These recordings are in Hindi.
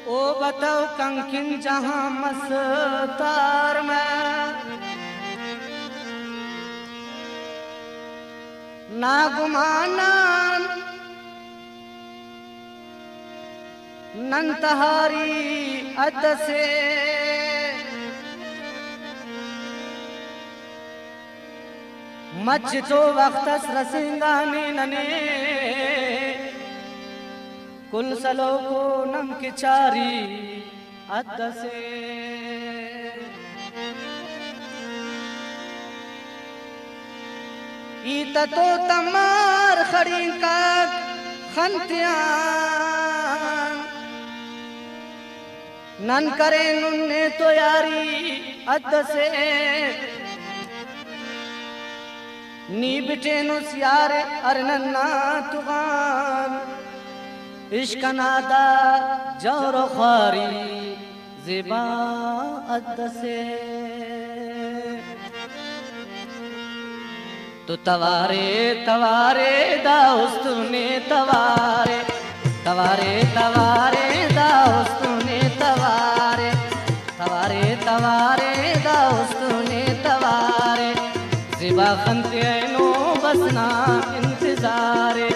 ओ बताओ कंकिन जहां मस्तार में ना गुमाना नंतहारी अद से मच तो वक्त रसिंगानी नने कुल सलो को नम के चारी अद से ईत तो तमार खड़ी का खंतियान नन करे नुन्ने तो यारी अद से नी बिटे नुस यार अरनन्ना तुगान इश्क नादा जौर ख्वारी ज़िबा अद से तो तवारे तवारे दाउस्तुने तवारे तवारे तवारे दाउस्तुने तवारे तवारे तवारे दाउस्तुने तवारे ज़िबा खंते हैं नो बसना इंतज़ारे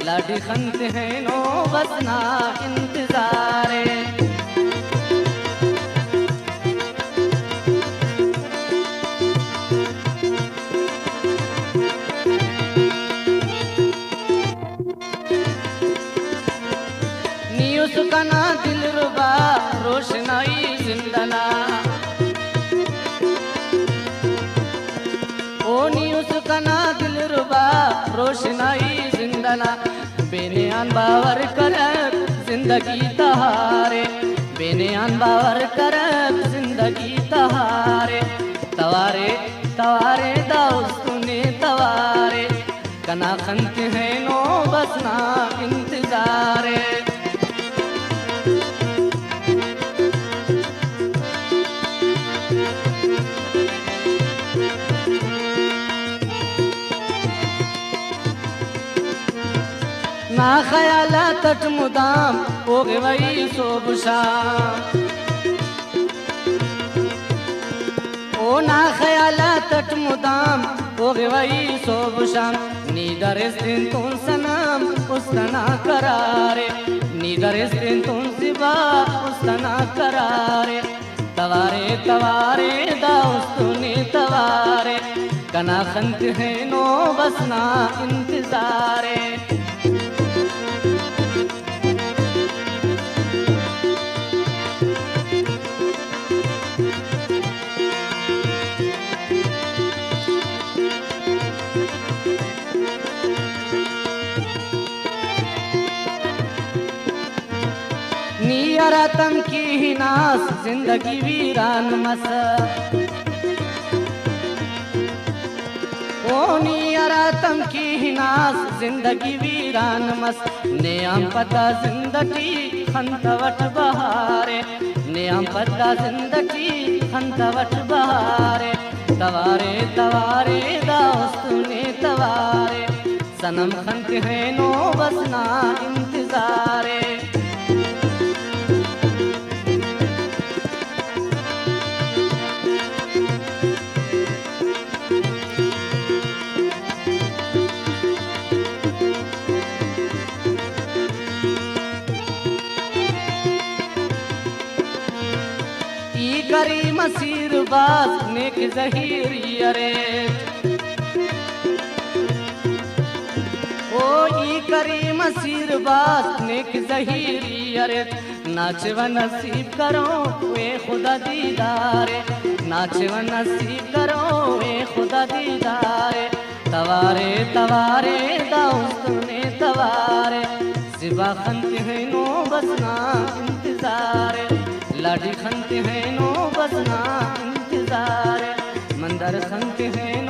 लाडी खंते हैं नो बसना इंतज़ारे उसकना दिल रुबा रोशनाई जिंदना ओ नी उसकना दिल रुबा रोशनाई जिंदना बेनियान बावर कर जिंदगी तहारे बेनियान बावर कर जिंदगी तहारे तवारे तवारे दाउस्तुने तवारे कना खंते हैं नो बसना इंतजारे ना ख्याला तट मुदाम हो गए वही सोबशा ओ ना ख्याला तट मुदाम हो गए वही सोबशा नीदर दिन तुम सनाम उस्तना करारे नीदर दिन तुम सिबा उस्तना करारे तवारे तवारे दाउस्तुने तवारे कना खंत है नो बसना इंतजारे नियरा तम की ही नास जिंदगी वीरान मस ओ नियरा तम की ही नास जिंदगी वीरान मस नेम पता जिंदगी खंतवट बहारे नेम पता जिंदगी खंतवट बहारे तवारे तवारे दाउस्तुने तवारे सनम खंत है नो बसना इंतजारे करी मसीर बात नेक जहीरी अरे ओ ई करी मसीर बात नेक जहीरी अरे नाच व नसीब करो वे खुदा दीदारे नाच व नसीब करो वे खुदा दीदारे तवारे तवारे दाउस्तुने तवारे ज़िबा खंते हैं नो बसना इंतजारे लाडी खंते हैं नो बसना इंतजार मंदर खंते हैं